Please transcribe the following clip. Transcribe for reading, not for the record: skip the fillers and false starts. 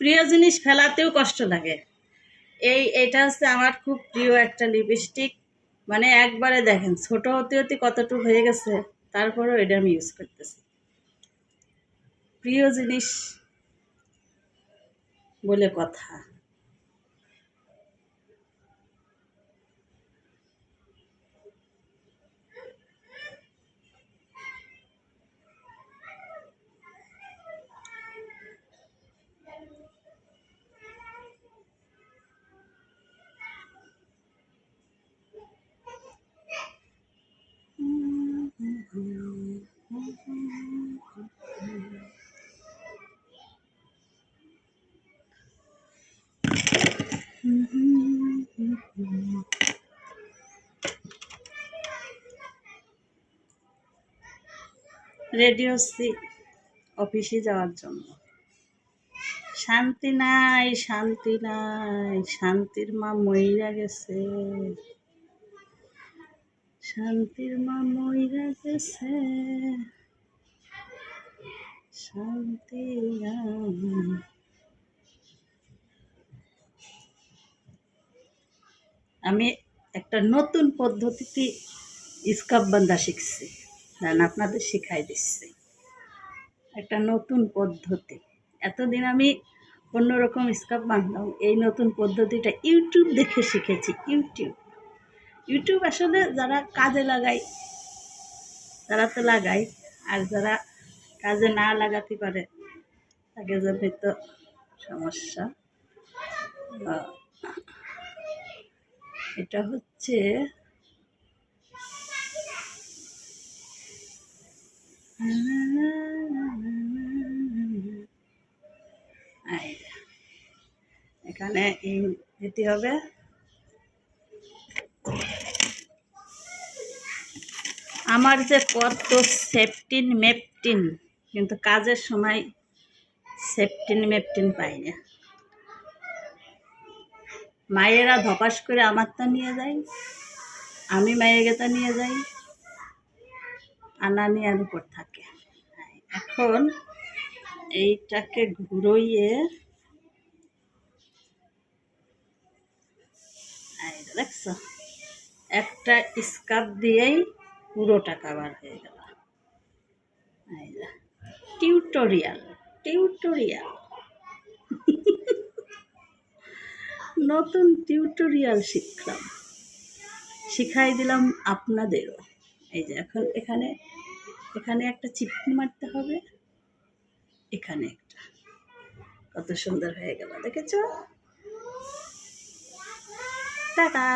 প্রিয় জিনিস ফেলাতেও কষ্ট লাগে। এটা হচ্ছে আমার খুব প্রিয় একটা লিপস্টিক। মানে একবারে দেখেন ছোট হতে হতে কতটুকু হয়ে গেছে, তারপরেও এটা আমি ইউজ করতেছি। প্রিয় জিনিস বলে কথা। রেডি হচ্ছি অফিসে যাওয়ার জন্য। শান্তি নাই, শান্তি নাই, শান্তির মা মইরা গেছে, শান্তির মা মইরা গেছে, শান্তি নাই। আমি একটা নতুন পদ্ধতিতে স্কার্ফ বাঁধা শিখছি, আপনাদের শিখাই দিচ্ছি একটা নতুন পদ্ধতি। এতদিন আমি অন্যরকম স্কার্ফ বাঁধলাম, এই নতুন পদ্ধতিটা ইউটিউব দেখে শিখেছি। ইউটিউব আসলে যারা কাজে লাগায় তারা তো লাগায়, আর যারা কাজে না লাগাতে পারে তাদের জন্য তো সমস্যা। এটা হচ্ছে এখানে দিতে হবে আমার যে কত সেপটিন মেপটিন, কিন্তু কাজের সময় সেপটিন মেপটিন পাই না। মায়েরা ধপাস করে আমারটা নিয়ে যায়, আমি মায়ের গেতা নিয়ে যাই, আনা নিয়ার উপর থাকে। এখন এইটাকে ঘুরোইয়ে দেখছো, একটা স্কার্ফ দিয়েই পুরোটা কাভার হয়ে গেল। টিউটোরিয়াল নতুন টিউটোরিয়াল শিখলাম, শিখাই দিলাম আপনাদেরও। এই যে এখন এখানে একটা চিপনি মারতে হবে, এখানে একটা, কত সুন্দর হয়ে গেল, দেখেছো? টাটা।